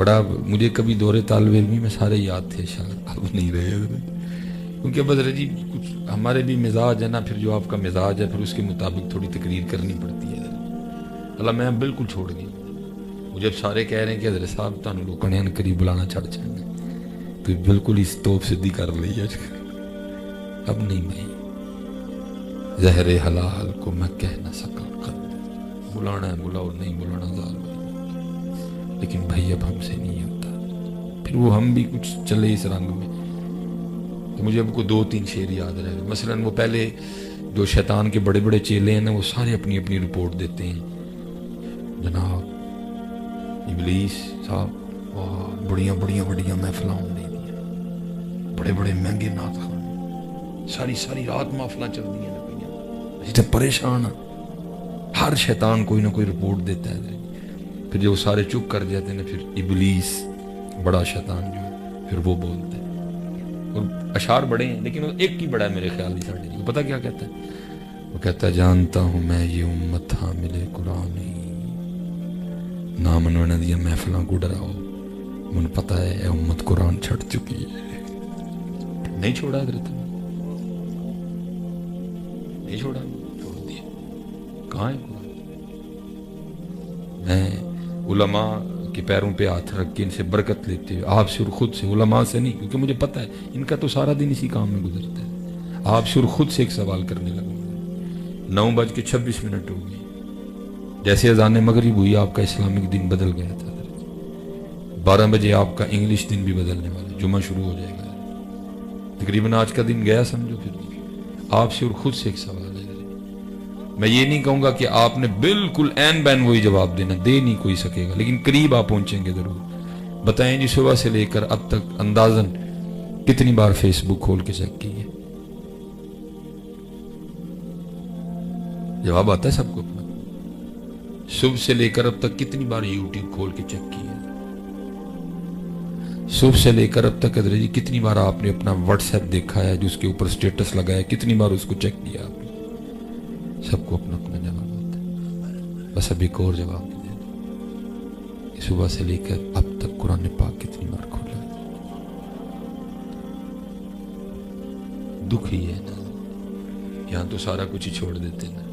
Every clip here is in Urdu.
بڑا مجھے کبھی دورے طالب علمی میں سارے یاد تھے اشعار، اب نہیں رہے کیونکہ اب حضرت جی کچھ ہمارے بھی مزاج ہے نا، پھر جو آپ کا مزاج ہے پھر اس کے مطابق تھوڑی تقریر کرنی پڑتی ہے اللہ میں بالکل چھوڑ گئی. مجھے اب سارے کہہ رہے ہیں کہ حضرت صاحب تانوں لوگوں نے قریب بلانا چھڑ چڑھنا تو بالکل اس توپ سدھی کر لی ہے. اب نہیں بھائی، زہر حلال کو میں کہہ نہ سکا، بلانا ہے بلاؤ، نہیں بلانا زال بھائی، لیکن بھائی اب ہم سے نہیں ہوتا. پھر وہ ہم بھی کچھ چلے اس رنگ میں تو مجھے اب کو 2-3 شعر یاد رہے گا. مثلا وہ پہلے جو شیطان کے بڑے بڑے چیلے ہیں نا وہ سارے اپنی اپنی رپورٹ دیتے ہیں. جناب ابلیس صاحب بڑیاں محفلاں ہونے دیا، بڑے بڑے مہنگے نعت خوان، ساری رات محفلاں چل رہی ہیں، اسی تو پریشان ہیں. ہر شیطان کوئی نہ کوئی رپورٹ دیتا ہے. پھر جو سارے چپ کر جاتے ہیں پھر ابلیس بڑا شیطان جو ہے پھر وہ بولتا ہے. اور اشعار بڑے ہیں لیکن وہ ایک ہی بڑا ہے میرے خیال میں ساڑھے. وہ پتہ کیا کہتا ہے؟ وہ کہتا ہے جانتا ہوں میں یہ امت حامل قرآن نہیں، نہ منونے دیا محفلاں کو ڈراؤ، من پتہ ہے اے امت قرآن چھڑ چکی ہے. نہیں چھوڑا حضرت، نہیں چھوڑا، چھوڑ دیا. کہاں ہے قرآن؟ میں علماء کے پیروں پہ ہاتھ رکھ کے ان سے برکت لیتے ہوئے آپ سے اور خود سے، علماء سے نہیں، کیونکہ مجھے پتہ ہے ان کا تو سارا دن اسی کام میں گزرتا ہے. آپ سے اور خود سے ایک سوال کرنے لگوں گا. 9:26 ہو گئی، جیسے اذان مغرب ہوئی آپ کا اسلامک دن بدل گیا تھا. 12 بجے آپ کا انگلش دن بھی بدلنے والا، جمعہ شروع ہو جائے گا. تقریباً آج کا دن گیا سمجھو. پھر آپ سے اور خود سے ایک سوال ہے. میں یہ نہیں کہوں گا کہ آپ نے بالکل عین بین وہی جواب دینا، دے نہیں کوئی سکے گا، لیکن قریب آپ پہنچیں گے ضرور. بتائیں جی صبح سے لے کر اب تک اندازاً کتنی بار فیس بک کھول کے چیک کی ہے؟ جواب آتا ہے سب کو اپنا. صبح سے لے کر اب تک کتنی بار یوٹیوب کھول کے چیک کی ہے؟ صبح سے لے کر اب تک حضرت جی کتنی بار آپ نے اپنا واٹس ایپ دیکھا ہے جو اس کے اوپر سٹیٹس لگایا، کتنی بار اس کو چیک کیا آپ نے؟ سب کو اپنا اپنا جواب ہوتا ہے. بس اب ایک اور جواب دے دیں کہ صبح سے لے کر اب تک قرآن پاک کتنی بار کھولا ہے؟ دکھ ہی ہے نا. یہاں تو سارا کچھ ہی چھوڑ دیتے نا،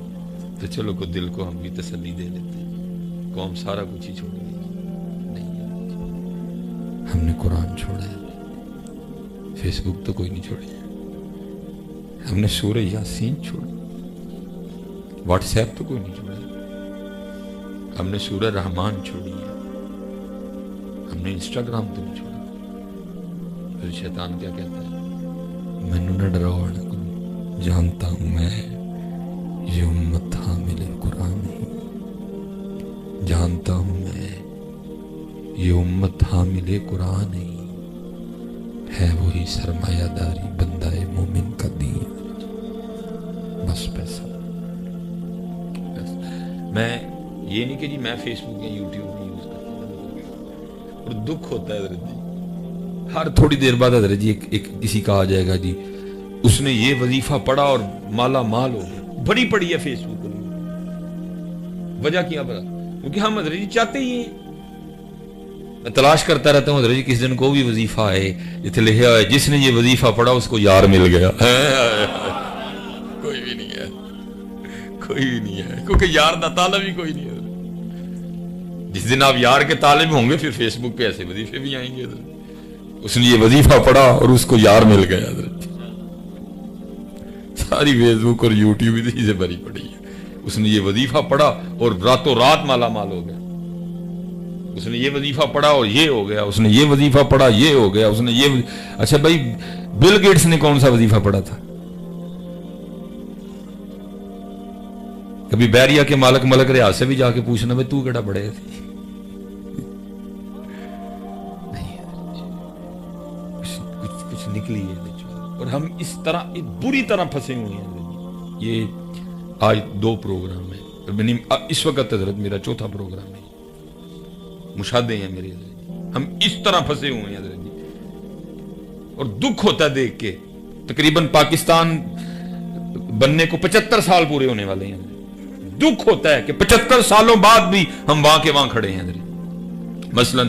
تو چلو کو دل کو ہم بھی تسلی دے لیتے ہیں. قوم سارا کچھ ہی چھوڑ دی نہیں، ہم نے قرآن چھوڑا ہے. فیس بک تو کوئی نہیں چھوڑی، ہم نے سورہ یاسین چھوڑی. واٹس ایپ تو کوئی نہیں چھوڑا، ہم نے سورہ رحمان چھوڑی ہے. ہم نے انسٹاگرام تو نہیں چھوڑا. پھر شیطان کیا کہتا ہے؟ مینوں نہ ڈراؤ نہ کرو، جانتا ہوں میں یہ امت حامل قرآن نہیں، جانتا ہوں میں یہ امت حامل قرآن نہیں، ہے وہی سرمایہ داری بندہ مومن کا دین. بس پیسہ. میں یہ نہیں کہ جی میں فیس بک یا یوٹیوب نہیں یوز کرتا ہوں، اور دکھ ہوتا ہے حضرت جی ہر تھوڑی دیر بعد حضرت جی ایک کسی کا آ جائے گا جی اس نے یہ وظیفہ پڑھا اور مالا مال ہو گیا. بڑی پڑی ہے فیس بک پر، وجہ کیا پتا؟ کیونکہ ہم حضرت جی چاہتے ہی ہیں. میں تلاش کرتا رہتا ہوں حضرت جی کس دن کو بھی وظیفہ ہے جتنے لکھا ہے جس نے یہ وظیفہ پڑھا اس کو یار مل گیا. کوئی بھی نہیں ہے، کوئی بھی نہیں ہے، کیونکہ یار دا طالب ہی کوئی نہیں ہے. جس دن آپ یار کے طالب ہوں گے پھر فیس بک پہ ایسے وظیفے بھی آئیں گے. اس نے یہ وظیفہ پڑھا اور اس کو یار مل گیا. ساری فیس بک اور یوٹیوب اسی سے بھری پڑی ہے. اس نے یہ وظیفہ پڑھا اور راتوں رات مالا مال ہو گیا. اس نے یہ وظیفہ پڑھا اور یہ ہو گیا. اس نے یہ وظیفہ پڑھا یہ ہو گیا. اس نے یہ اچھا بھائی بل گیٹس نے کون سا وظیفہ پڑھا تھا؟ کبھی بیریا کے مالک ملک ریاض سے بھی جا کے پوچھنا بھائی تو کیڑا پڑھے تھے؟ کچھ نکلی ہے. اور ہم اس طرح بری طرح پھنسے ہوئے ہیں. یہ آج 2 پروگرام ہیں، اس وقت حضرت میرا 4تھا پروگرام ہے. مشاہدے ہیں میرے حضرت، ہم اس طرح پھنسے ہوئے ہیں حضرت جی. اور دکھ ہوتا ہے دیکھ کے. تقریباً پاکستان بننے کو 75 سال پورے ہونے والے ہیں. دکھ ہوتا ہے کہ 75 سالوں بعد بھی ہم وہاں کے وہاں کھڑے ہیں حضرت. مثلاً